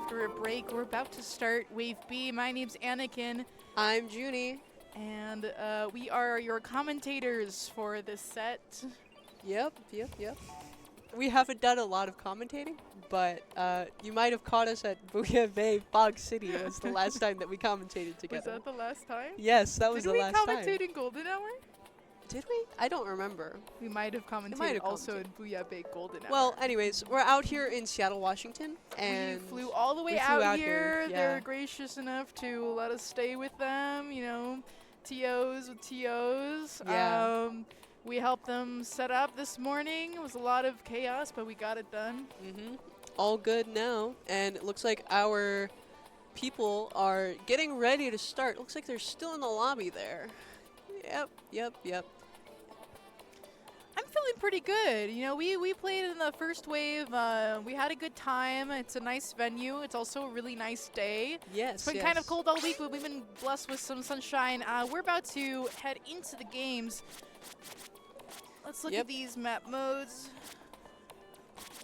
after a break. We're about to start Wave B. My name's Anakin. I'm Junie. And we are your commentators for this set. Yep. We haven't done a lot of commentating, but you might have caught us at Booyah Bay, Bog City. It was the last time that we commentated together. Was that the last time? Yes, that was the last time. Did we commentate in Golden Hour? Did we? I don't remember. We might have commentated also in Booyah Bay Golden Hour. Well, anyways, we're out here in Seattle, Washington, and we flew all the way out here. Yeah. They were gracious enough to let us stay with them, you know, TOs with TOs. Yeah. We helped them set up this morning. It was a lot of chaos, but we got it done. All good now, and it looks like our people are getting ready to start. Looks like they're still in the lobby there. Yep. I'm feeling pretty good. You know, we played in the first wave. We had a good time. It's a nice venue. It's also a really nice day. Yes, It's been kind of cold all week, but we've been blessed with some sunshine. We're about to head into the games. Let's look at these map modes.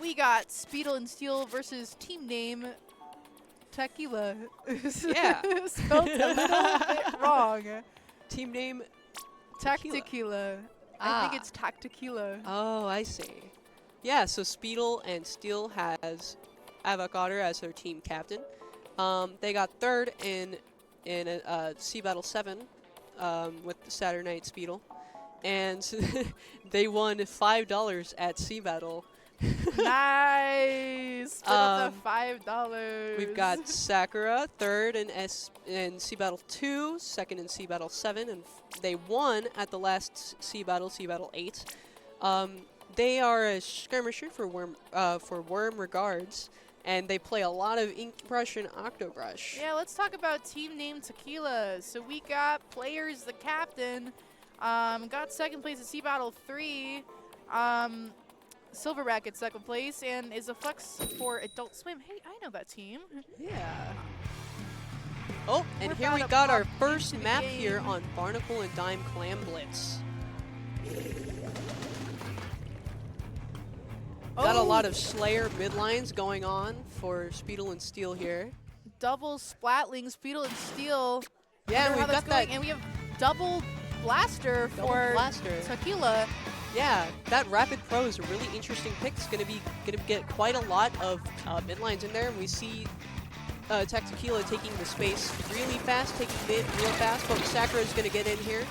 We got Speedle and Steel versus team name Tactiquila. Yeah. Spelled a little bit wrong. Team name Tactiquila. I think it's Tactiquila. Oh, I see. Yeah, so Speedle and Steel has SeaBATTLE as their team captain. They got third in SeaBATTLE 7 with the Saturday Night Speedle. And they won $5 at SeaBATTLE. Nice! Split up to $5. We've got Sakura, third in SeaBATTLE 2, second in SeaBATTLE 7, and they won at the last SeaBATTLE 8. They are a skirmisher for Worm Regards, and they play a lot of Ink Brush and Octobrush. Yeah, let's talk about team name Tequila. So we got Players, the captain, got second place at SeaBATTLE 3. Silverback at second place, and is a flex for Adult Swim. Hey, I know that team. Yeah. Oh, and We're here we got our first map here on Barnacle and Dime Clam Blitz. Got a lot of Slayer midlines going on for Speedle and Steel here. Double Splatling, Speedle and Steel. Yeah, and we've got that. And we have double Blaster for Tequila. Yeah, that Rapid Pro is a really interesting pick. It's gonna get quite a lot of midlines in there, and we see Tactiquila taking the space really fast, taking mid real fast, but Sakura is gonna get in here.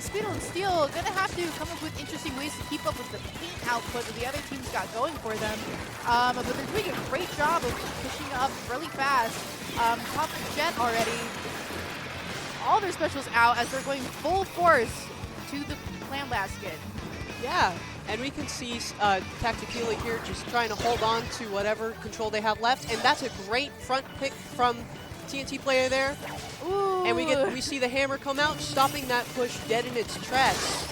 Speedle and Steel gonna have to come up with interesting ways to keep up with the paint output that the other teams got going for them. But they're doing a great job of pushing up really fast. Top Jet already. All their specials out as they're going full force to the clam basket. Yeah, and we can see Tactiquila here just trying to hold on to whatever control they have left, and that's a great front pick from TNT player there. Ooh. And we see the hammer come out, stopping that push dead in its tracks.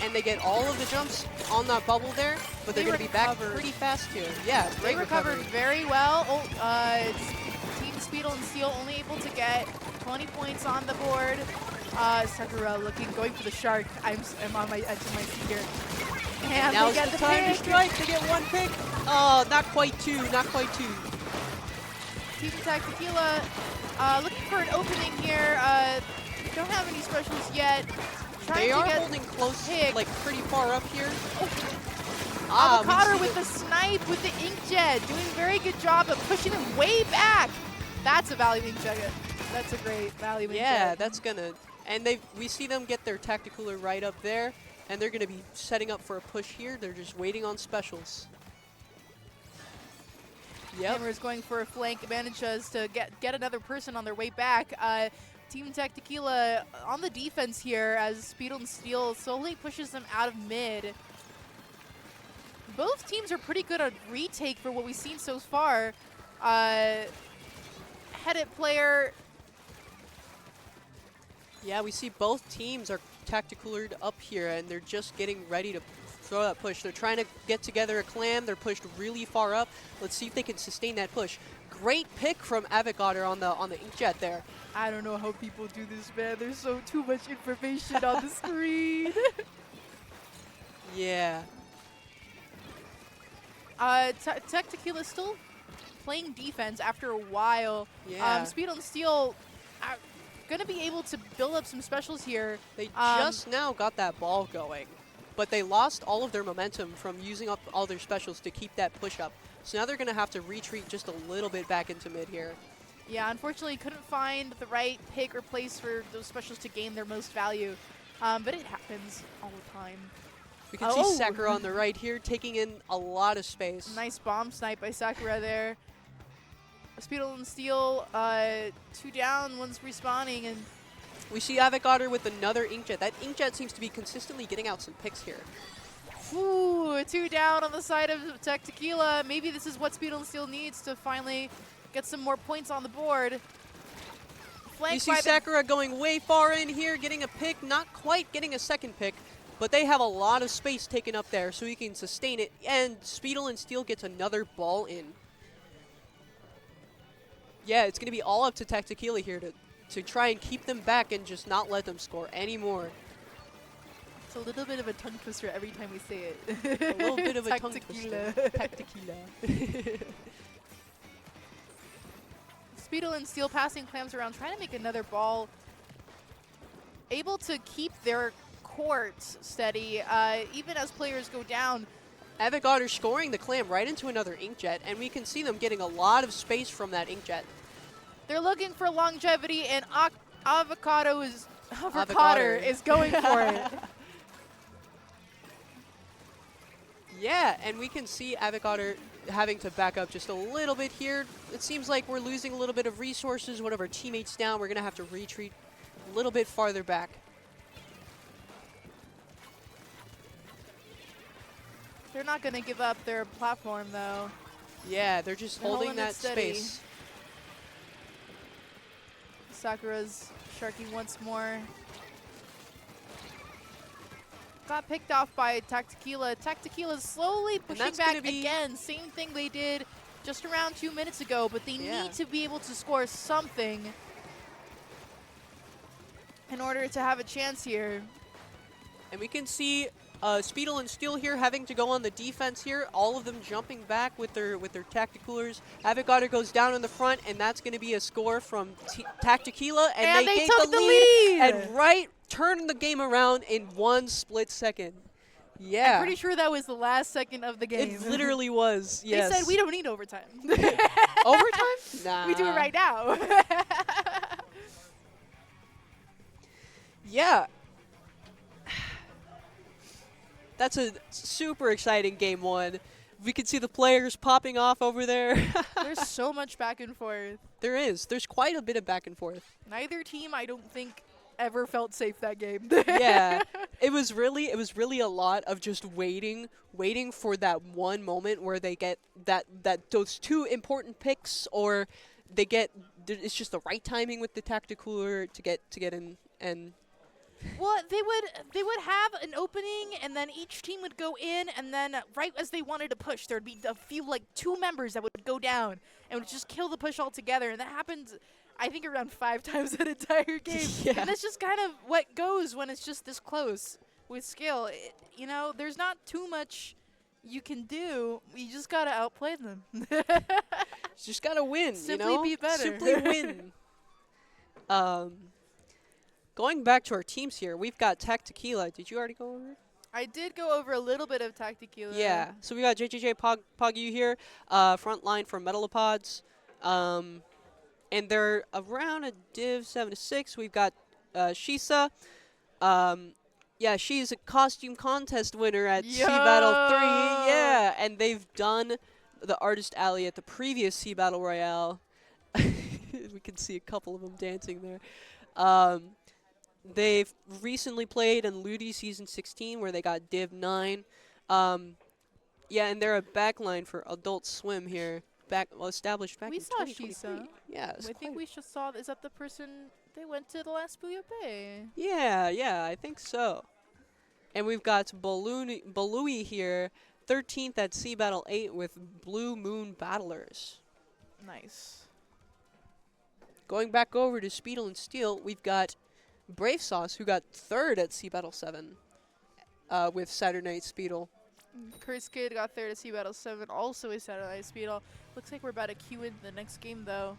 And they get all of the jumps on that bubble there, but they're going to be back pretty fast here. Yeah, great recovered very well. Team Speedle and Steel only able to get 20 points on the board. Sakura going for the shark. I'm on my edge of my seat here. And now's they get the time to strike. They get one pick. Oh, not quite two. Team Tactiquila looking for an opening here. Don't have any specials yet. They are holding close, like pretty far up here. Avocado with the snipe with the inkjet, doing a very good job of pushing them way back. That's a value inkjet. That's a great value inkjet. Yeah, that's gonna. And we see them get their Tactiquila right up there, and they're going to be setting up for a push here. They're just waiting on specials. Yep. Hammer's going for a flank, manages to get another person on their way back. Team Tactiquila on the defense here as Speedle and Steel slowly pushes them out of mid. Both teams are pretty good at retake for what we've seen so far. Headed player. Yeah, we see both teams are Tactiquila'd up here, and they're just getting ready to throw that push. They're trying to get together a clam. They're pushed really far up. Let's see if they can sustain that push. Great pick from Avocado on the inkjet there. I don't know how people do this, man. There's too much information on the screen. Yeah. Tactiquila still playing defense after a while. Yeah. Speedle and Steel are going to be able to build up some specials here. They just now got that ball going, but they lost all of their momentum from using up all their specials to keep that push up. So now they're going to have to retreat just a little bit back into mid here. Yeah, unfortunately couldn't find the right pick or place for those specials to gain their most value. But it happens all the time. We can see Sakura on the right here taking in a lot of space. Nice bomb snipe by Sakura there. Speedle and Steel, 2 down, one's respawning, and we see Avocator with another Inkjet. That Inkjet seems to be consistently getting out some picks here. ooh, 2 down on the side of Tactiquila. Maybe this is what Speedle and Steel needs to finally get some more points on the board. We see Sakura going way far in here, getting a pick, not quite getting a second pick, but they have a lot of space taken up there so he can sustain it, and Speedle and Steel gets another ball in. Yeah, it's going to be all up to Tactiquila here to try and keep them back and just not let them score anymore. It's a little bit of a tongue twister every time we say it. A little bit of a tongue twister. Tactiquila. Speedle and Steel passing clams around, trying to make another ball. Able to keep their court steady, even as players go down. Avocator scoring the clam right into another Inkjet, and we can see them getting a lot of space from that Inkjet. They're looking for longevity, and Avocator is going for it. Yeah, and we can see Avocator having to back up just a little bit here. It seems like we're losing a little bit of resources. One of our teammates down. We're going to have to retreat a little bit farther back. They're not going to give up their platform, though. Yeah, they're just holding that space. Sakura's sharking once more. Got picked off by Tactiquila. Tactiquila's slowly pushing back again. Same thing they did just around 2 minutes ago, but they need to be able to score something in order to have a chance here. And we can see Speedle and Steel here having to go on the defense here. All of them jumping back with their tacticoolers. Avocator goes down in the front, and that's going to be a score from Tactiquila, and they take the lead and turn the game around in 1 split second. Yeah. I'm pretty sure that was the last second of the game. It literally was, yes. They said, we don't need overtime. Overtime? Nah. We do it right now. Yeah. That's a super exciting game 1. We can see the players popping off over there. There's so much back and forth. There is. There's quite a bit of back and forth. Neither team, I don't think, ever felt safe that game. Yeah. It was really a lot of just waiting for that one moment where they get those 2 important picks, or they get it's just the right timing with the tacticooler to get in. And well, they would have an opening, and then each team would go in, and then right as they wanted to push, there'd be a few, like 2 members that would go down and would just kill the push altogether. And that happened, I think, around 5 times that entire game. Yeah. And that's just kind of what goes when it's just this close with skill. You know, there's not too much you can do. You just gotta outplay them. Just gotta win. Simply you know? be better. Simply win. Going back to our teams here, we've got Tactiquila. Did you already go over? I did go over a little bit of Tactiquila. Yeah. So we got JJJ Pogyu here, front line for Metalopods. And they're around a Div 7-6. We've got Shisa. Yeah, she's a costume contest winner at SeaBATTLE 3. Yeah, and they've done the Artist Alley at the previous SeaBATTLE Royale. We can see a couple of them dancing there. They've recently played in Ludi Season 16, where they got Div 9. Yeah, and they're a backline for Adult Swim here. Established back in 2023. We saw Shisa. Yeah, I think we just saw, is that the person they went to the last Booyah Bay? Yeah, I think so. And we've got Balui here, 13th at SeaBATTLE 8 with Blue Moon Battlers. Nice. Going back over to Speedle and Steel, we've got Brave Sauce, who got 3rd at SeaBATTLE 7 with Saturday Night Speedle. Curse Kid got third at SeaBATTLE 7, also a Saturday Speedle. Looks like we're about to queue into the next game, though.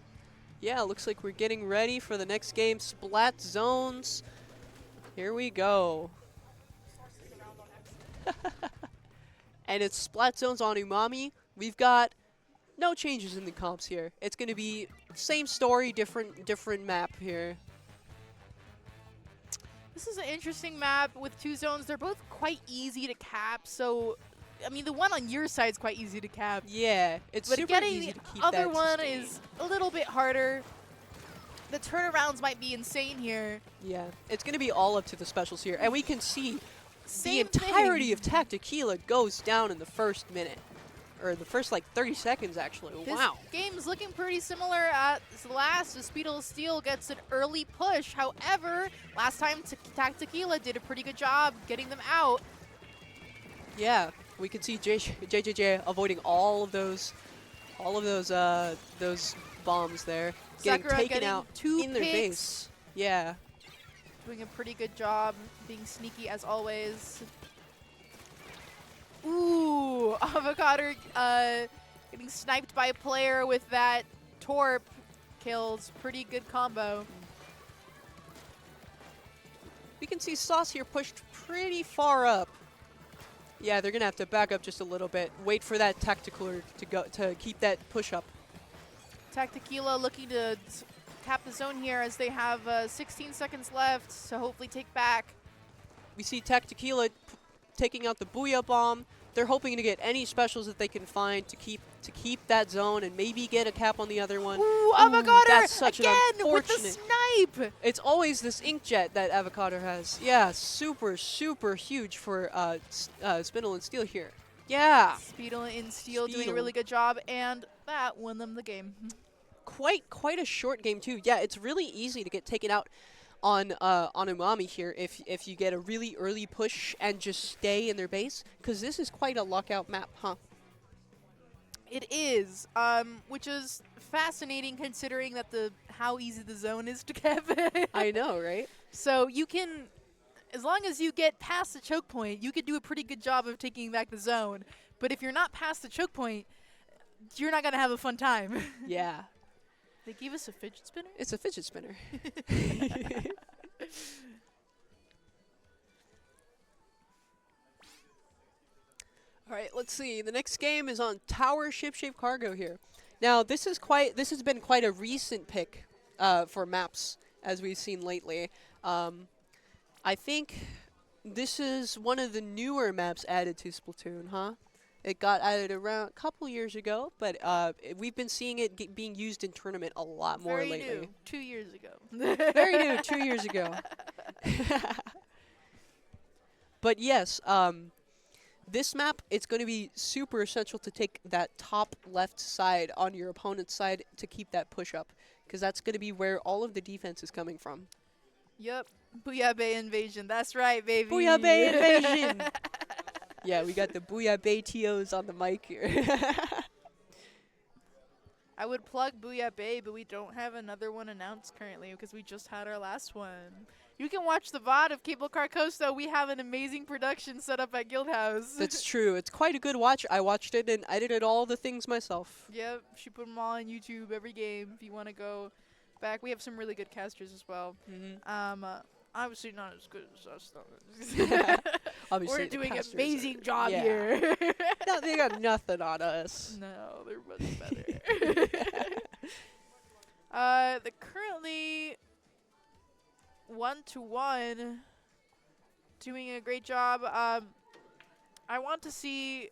Yeah, looks like we're getting ready for the next game, Splat Zones. Here we go. And it's Splat Zones on Umami. We've got no changes in the comps here. It's going to be same story, different map here. This is an interesting map with two zones. They're both quite easy to cap, so I mean the one on your side is quite easy to cap. Yeah, it's But super getting easy the to keep other that one sustained. is a little bit harder. The turnarounds might be insane here. Yeah, it's going to be all up to the specials here. And we can see Same the entirety thing. of Tactiquila goes down in the first minute. Or the first, like, 30 seconds, actually. This Wow. game's looking pretty similar at last. Speedle Steel gets an early push. However, last time Tactiquila did a pretty good job getting them out. Yeah, we can see JJJ avoiding all of those bombs there. Getting Sakura taken getting out 2 in their picks. base. Yeah. Doing a pretty good job, being sneaky as always. Ooh, Avocado getting sniped by a player with that torp kills. Pretty good combo. We can see Sauce here pushed pretty far up. Yeah, they're gonna have to back up just a little bit. Wait for that Tactiquila to keep that push up. Tactiquila looking to cap the zone here as they have 16 seconds left, so hopefully take back. We see Tactiquila taking out the Booyah Bomb. They're hoping to get any specials that they can find to keep that zone and maybe get a cap on the other one. Ooh, Avocado that's such again an with the unfortunate. snipe. It's always this inkjet that Avocado has. Yeah, super huge for Spindle and Steel here. Yeah, Speedle and Steel doing a Speedle. really good job, and that won them the game. quite a short game too. Yeah, it's really easy to get taken out on Umami here if you get a really early push and just stay in their base, because this is quite a lockout map, huh? It is, which is fascinating considering that how easy the zone is to cap. I know, right? So you can, as long as you get past the choke point, you could do a pretty good job of taking back the zone. But if you're not past the choke point, you're not gonna have a fun time. Yeah. They gave us a fidget spinner? It's a fidget spinner. All right, let's see. The next game is on Tower Shipshape Cargo here. Now, this has been quite a recent pick for maps, as we've seen lately. I think this is one of the newer maps added to Splatoon, huh? It got added around a couple years ago, but we've been seeing it being used in tournament a lot more Very lately. new. 2 years ago. Very new, 2 years ago. But yes, this map, it's going to be super essential to take that top left side on your opponent's side to keep that push up, because that's going to be where all of the defense is coming from. Yep. Booyah Bay Invasion. That's right, baby. Booyah Bay Invasion! Yeah, we got the Booyah Bay TOs on the mic here. I would plug Booyah Bay, but we don't have another one announced currently because we just had our last one. You can watch the VOD of Cable Car Costa. We have an amazing production set up at Guildhouse. That's true. It's quite a good watch. I watched it and edited all the things myself. Yep, she put them all on YouTube, every game, if you want to go back. We have some really good casters as well. Mm-hmm. Obviously not as good as us, though. Obviously, We're the doing an casters amazing are- job yeah. here. No, they got nothing on us. No, they're much better. They're currently 1-1, doing a great job. I want to see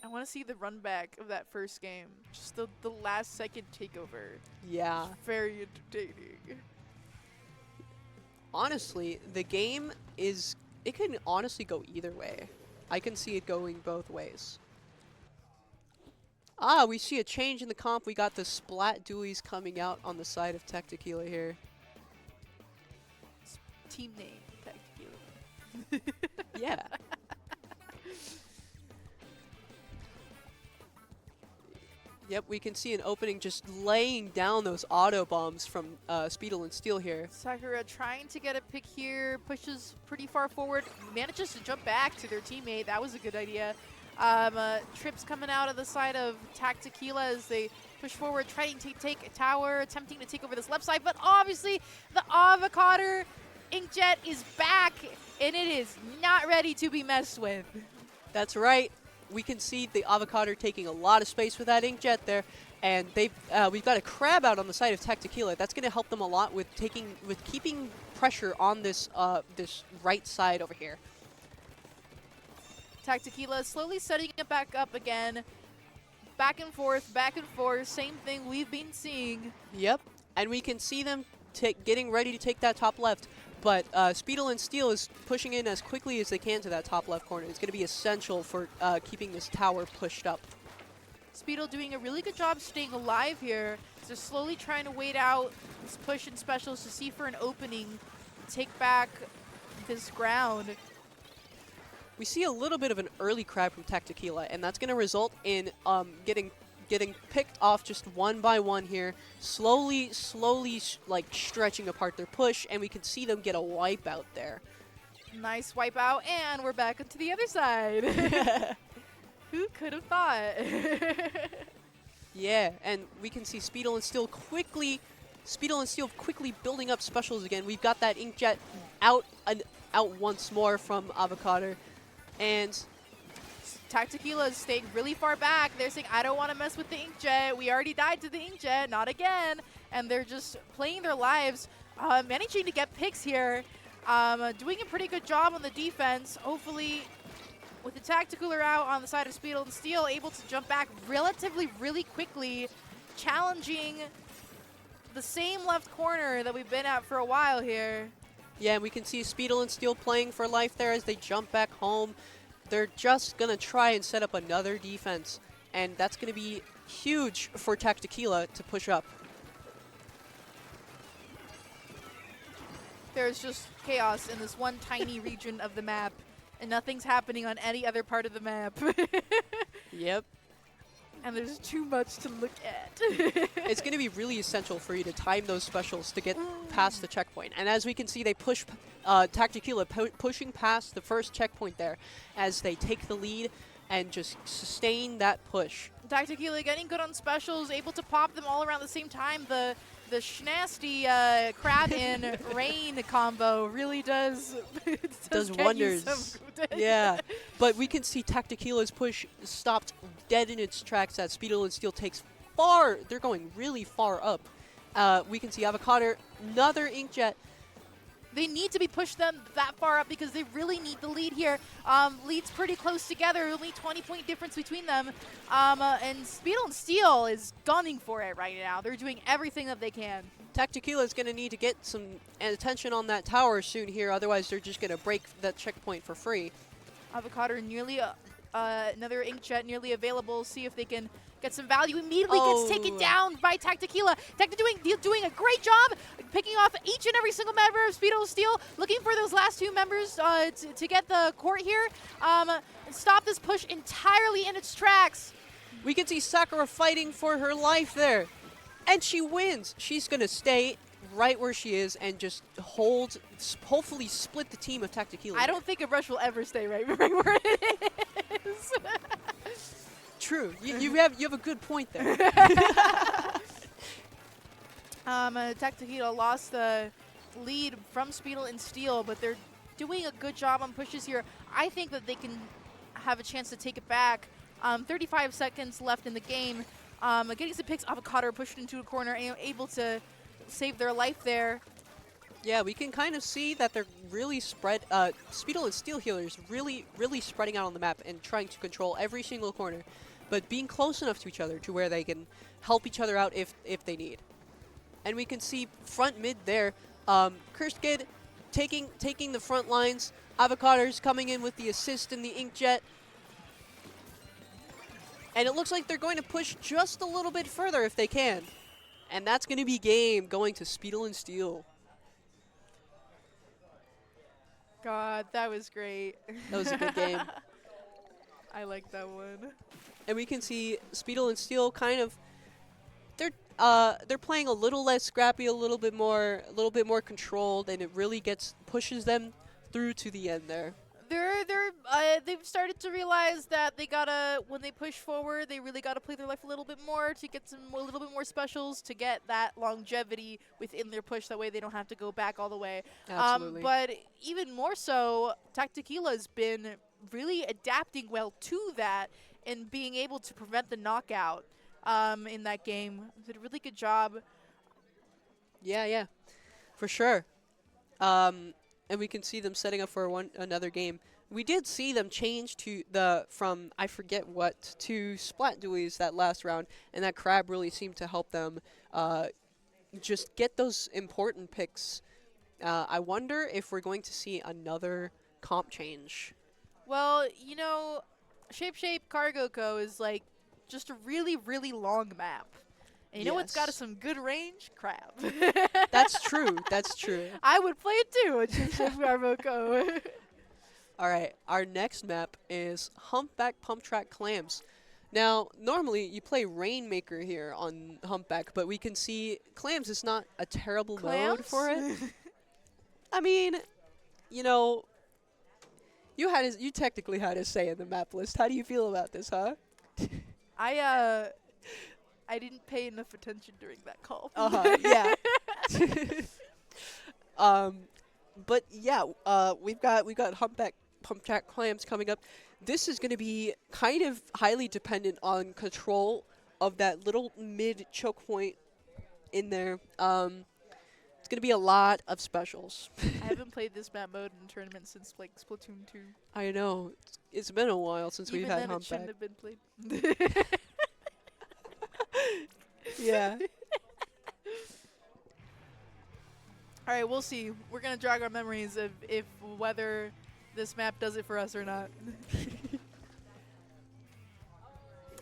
the run back of that first game. Just the last second takeover. Yeah. Very entertaining. Honestly, the game is... It can honestly go either way. I can see it going both ways. Ah, we see a change in the comp. We got the Splat Dualies coming out on the side of Tactiquila here. Team name, Tactiquila. Yeah. Yep, we can see an opening just laying down those auto bombs from Speedle and Steel here. Sakura trying to get a pick here, pushes pretty far forward, manages to jump back to their teammate. That was a good idea. Trips coming out of the side of Tactiquila as they push forward, trying to take a tower, attempting to take over this left side, but obviously the Avocado Inkjet is back, and it is not ready to be messed with. That's right. We can see the Avocado taking a lot of space with that Inkjet there, and we've got a crab out on the side of Tactiquila. That's going to help them a lot with keeping pressure on this this right side over here. Tactiquila slowly setting it back up again. Back and forth, same thing we've been seeing. Yep, and we can see them getting ready to take that top left. But Speedle and Steel is pushing in as quickly as they can to that top left corner. It's going to be essential for keeping this tower pushed up. Speedle doing a really good job staying alive here. So slowly trying to wait out this push and specials to see for an opening, take back this ground. We see a little bit of an early crab from Tactiquila, and that's going to result in getting picked off just one by one here, slowly like stretching apart their push, and we can see them get a wipeout there. Nice wipeout, and we're back to the other side. Who could have thought? Yeah, and we can see Speedle and Steel quickly building up specials again. We've got that Inkjet out once more from Avocado, and Tactiquila is staying really far back. They're saying, I don't want to mess with the Inkjet. We already died to the Inkjet, not again. And they're just playing their lives, managing to get picks here, doing a pretty good job on the defense. Hopefully, with the Tactiquila out on the side of Speedle and Steel, able to jump back really quickly, challenging the same left corner that we've been at for a while here. Yeah, and we can see Speedle and Steel playing for life there as they jump back home. They're just going to try and set up another defense, and that's going to be huge for Tactiquila to push up. There's just chaos in this one tiny region of the map, and nothing's happening on any other part of the map. Yep. And there's too much to look at. It's going to be really essential for you to time those specials to get past the checkpoint. And as we can see, they push Tactiquila pushing past the first checkpoint there as they take the lead and just sustain that push. Tactiquila getting good on specials, able to pop them all around the same time. The schnasty crab and rain combo really does wonders. Yeah, but we can see Tactiquila's push stopped dead in its tracks as Speedle and Steel takes they're going really far up. We can see Avocado, another Inkjet. They need to be pushed them that far up because they really need the lead here. Lead's pretty close together, only 20-point difference between them. And Speedle and Steel is gunning for it right now. They're doing everything that they can. Tactiquila is going to need to get some attention on that tower soon here, otherwise they're just going to break that checkpoint for free. Avocado nearly, another Inkjet nearly available. See if they can get some value. Immediately gets taken down by Tactiquila. Doing a great job picking off each and every single member of Speedle and Steel, looking for those last two members to get the court here. Stop this push entirely in its tracks. We can see Sakura fighting for her life there. And she wins. She's going to stay right where she is and just hopefully split the team of Tactiquila. I don't think a Rush will ever stay right where it is. True. You have a good point there. Tactiquila lost the lead from Speedle and Steel, but they're doing a good job on pushes here. I think that they can have a chance to take it back. 35 seconds left in the game. Getting some picks, Avocado pushed into a corner and able to save their life there. Yeah, we can kind of see that they're really spread. Speedle and Steel healers really spreading out on the map and trying to control every single corner, but being close enough to each other to where they can help each other out if they need. And we can see front mid there. Cursed Kid taking the front lines. Avocado's coming in with the assist and the Inkjet. And it looks like they're going to push just a little bit further if they can. And that's going to be game going to Speedle and Steel. God, that was great. That was a good game. I like that one. And we can see Speedle and Steel kind of they're playing a little less scrappy, a little bit more controlled, and it really pushes them through to the end there. They've started to realize that when they push forward, they really gotta play their life a little bit more to get a little bit more specials to get that longevity within their push. That way they don't have to go back all the way. Absolutely. But even more so, Tactiquila's been really adapting well to that and being able to prevent the knockout in that game. Did a really good job. Yeah, for sure. And we can see them setting up for another game. We did see them change from I forget what to Splat Dualies that last round, and that Crab really seemed to help them just get those important picks. I wonder if we're going to see another comp change. Well, you know, Shape Cargo Co. is like just a really, really long map. And you know what's got some good range? Crab. That's true. That's true. I would play it too with Shape Cargo Co. All right, our next map is Humpback Pump Track Clams. Now, normally you play Rainmaker here on Humpback, but we can see Clams is not a terrible mode for it. I mean, you know, you technically had a say in the map list. How do you feel about this, huh? I didn't pay enough attention during that call. Yeah. But yeah, we've got Humpback Pump Track Clams coming up. This is going to be kind of highly dependent on control of that little mid choke point in there. It's going to be a lot of specials. I haven't played this map mode in tournament since like Splatoon 2. I know. It's been a while since we've had Humpback. It shouldn't have been played. Yeah. All right, we'll see. We're going to jog our memories of whether this map does it for us or not.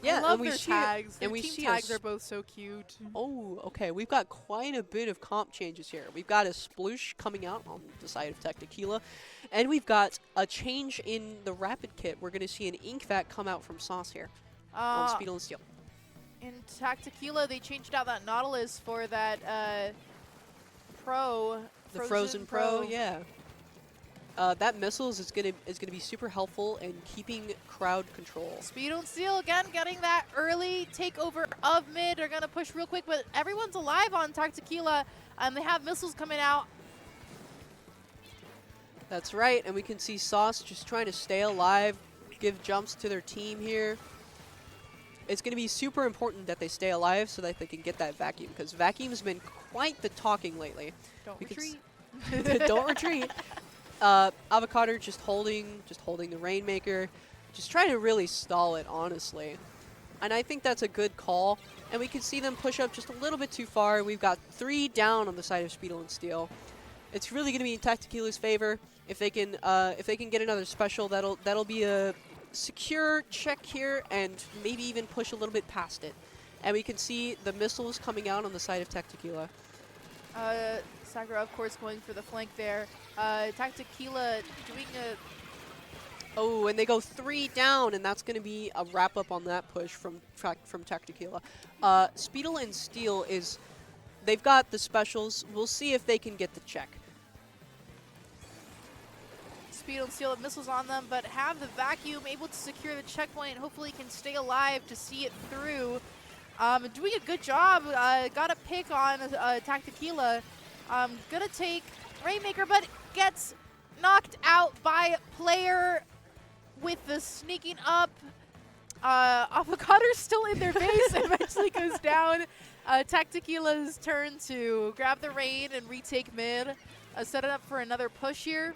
Yeah, I love and we their see tags. Their and we team see tags are both so cute. Oh, okay. We've got quite a bit of comp changes here. We've got a sploosh coming out on the side of Tactiquila, and we've got a change in the rapid kit. We're going to see an ink vat come out from Sauce here on Speedle and Steel. In Tactiquila, they changed out that Nautilus for that Pro. The Frozen Pro, yeah. That missiles is gonna be super helpful in keeping crowd control. Speedle and Steel again getting that early takeover of mid. They're gonna push real quick, but everyone's alive on Tactiquila, and they have missiles coming out. That's right, and we can see Sauce just trying to stay alive, give jumps to their team here. It's going to be super important that they stay alive so that they can get that vacuum, because vacuum's been quite the talking lately. Don't retreat. Don't retreat. Avocado just holding the Rainmaker, just trying to really stall it, honestly. And I think that's a good call. And we can see them push up just a little bit too far. We've got 3 down on the side of Speedle and Steel. It's really going to be in Tactiquila's favor. If they can get another special, that'll be a secure check here and maybe even push a little bit past it. And we can see the missiles coming out on the side of Tactiquila. Sakura, of course, going for the flank there. Tactiquila doing a... Oh, and they go 3 down, and that's going to be a wrap-up on that push from Tactiquila. Speedle and Steel they've got the specials. We'll see if they can get the check. Speedle and Steel have missiles on them, but have the vacuum, able to secure the checkpoint. Hopefully can stay alive to see it through. Doing a good job. Got a pick on Tactiquila. Gonna take Rainmaker, but gets knocked out by player with the sneaking up. Avocado's still in their base, eventually goes down. Tactiquila's turn to grab the raid and retake mid. Set it up for another push here.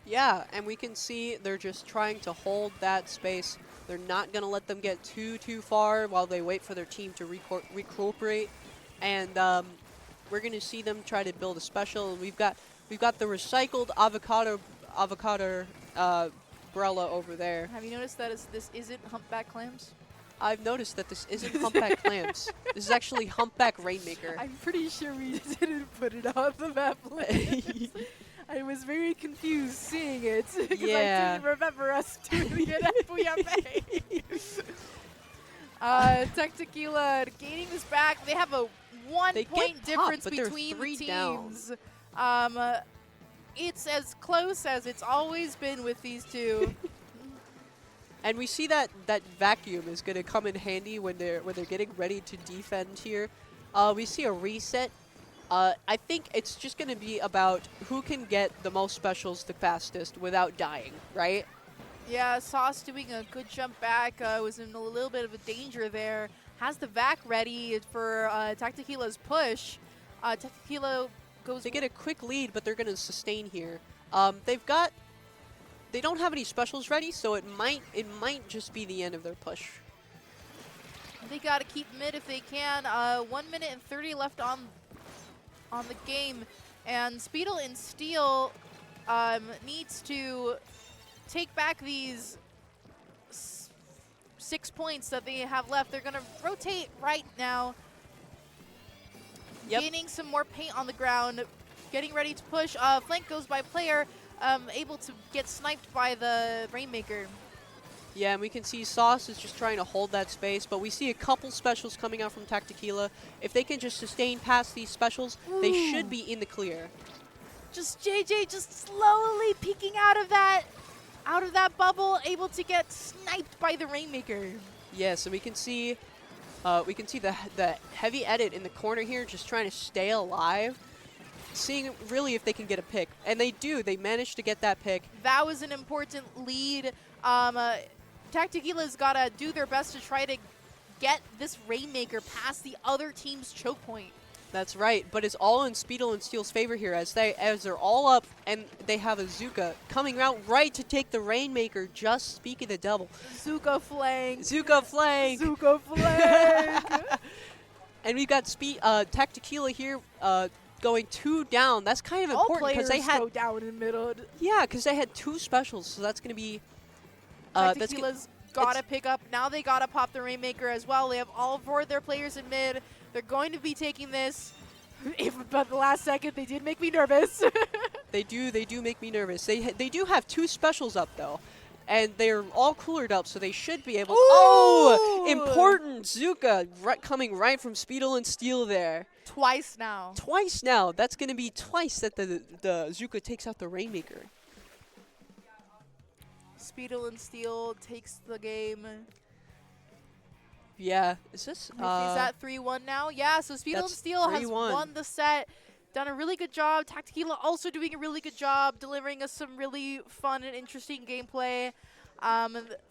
Yeah, and we can see they're just trying to hold that space. They're not going to let them get too far while they wait for their team to recuperate. And we're going to see them try to build a special. And we've got the recycled avocado Brella over there. Have you noticed that this isn't Humpback Clams? I've noticed that this isn't Humpback Clams. This is actually Humpback Rainmaker. I'm pretty sure we didn't put it on the map list. I was very confused seeing it because Yeah. I didn't remember us doing it at Bouillabaisse. Tactiquila gaining this back. They have a They one-point get difference popped, but they're between the 3 down. teams. It's as close as it's always been with these two. And we see that vacuum is going to come in handy when they're getting ready to defend here. We see a reset. I think it's just going to be about who can get the most specials the fastest without dying, right? Yeah, Sauce doing a good jump back. Was in a little bit of a danger there. Has the vac ready for Tactiquila's push. Tactiquila goes. They get a quick lead, but they're going to sustain here. They don't have any specials ready, so it might just be the end of their push. They got to keep mid if they can. 1 minute and 30 left on the game, and Speedle and Steel needs to take back these 6 points that they have left. They're gonna rotate right now, gaining some more paint on the ground, getting ready to push. Flank goes by player, able to get sniped by the Rainmaker. Yeah, and we can see Sauce is just trying to hold that space, but we see a couple specials coming out from Tactiquila. If they can just sustain past these specials, they should be in the clear. Just JJ just slowly peeking out of that bubble, able to get sniped by the Rainmaker. Yeah, so we can see the heavy edit in the corner here, just trying to stay alive, seeing really if they can get a pick, and they do. They managed to get that pick. That was an important lead. Tactiquila's got to do their best to try to get this Rainmaker past the other team's choke point. That's right, but it's all in Speedle and Steel's favor here as they're all up, and they have a Zuka coming out right to take the Rainmaker. Just speak of the devil. Zuka flank. Zuka flank. Zuka flank. And we've got Tactiquila here going 2 down. That's kind of important because they had go down in the middle. Yeah, because they had 2 specials, so that's going to be. Tactiquila's gotta pick up. Now they gotta pop the Rainmaker as well. They have all 4 of their players in mid. They're going to be taking this. If at the last second, they did make me nervous. They do make me nervous. They do have 2 specials up though, and they're all coolered up, so they should be able. Oh, important Zuka coming right from Speedle and Steel there. Twice now. Twice now. That's going to be twice that the Zuka takes out the Rainmaker. Speedle and Steel takes the game. Yeah, is this? Is that 3-1 now? Yeah, so Speedle and Steel has won the set. Done a really good job. Tactiquila also doing a really good job, delivering us some really fun and interesting gameplay.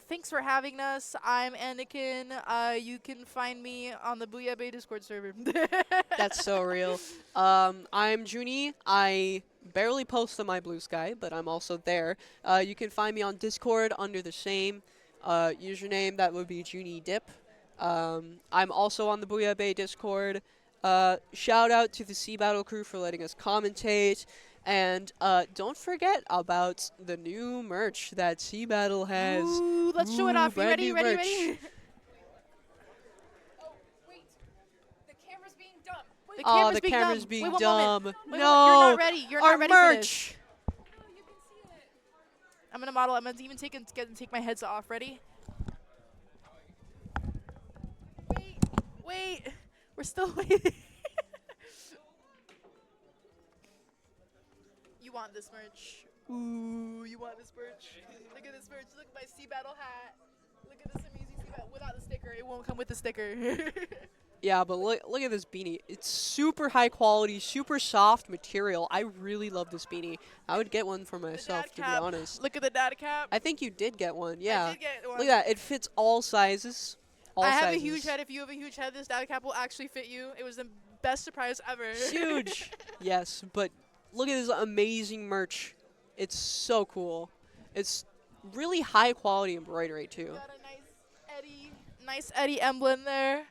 Thanks for having us. I'm Anakin. You can find me on the Bouillabaisse Discord server. That's so real. I'm Junie. I barely post on my Blue Sky, but I'm also there. You can find me on Discord under the same username. That would be Junie Dip. I'm also on the Bouillabaisse Discord. Shout out to the SeaBATTLE crew for letting us commentate. And don't forget about the new merch that SeaBATTLE has. Ooh, let's show it off. You ready? Ready? Ready? Oh, wait. The camera's being dumb. Wait. The camera's being dumb. Wait, no, you're not ready. You're our not ready merch. for this. Oh, you can see it. I'm gonna model. I'm gonna even take my heads off. Ready? Wait. We're still waiting. You want this merch? Ooh, you want this merch? Look at this merch. Look at my SeaBATTLE hat. Look at this amazing SeaBATTLE without the sticker. It won't come with the sticker. Yeah, but look at this beanie. It's super high quality, super soft material. I really love this beanie. I would get one for myself, to be honest. Look at the data cap. I think you did get one, yeah. I did get one. Look at that. It fits all sizes. I have a huge head. If you have a huge head, this data cap will actually fit you. It was the best surprise ever. Huge. Yes, but look at this amazing merch. It's so cool. It's really high quality embroidery too. Got a nice Eddie emblem there.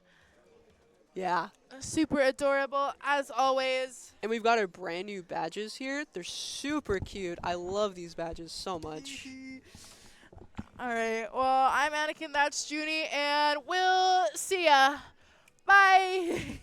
Yeah. Super adorable as always. And we've got our brand new badges here. They're super cute. I love these badges so much. All right. Well, I'm Anakin. That's Junie, and we'll see ya. Bye.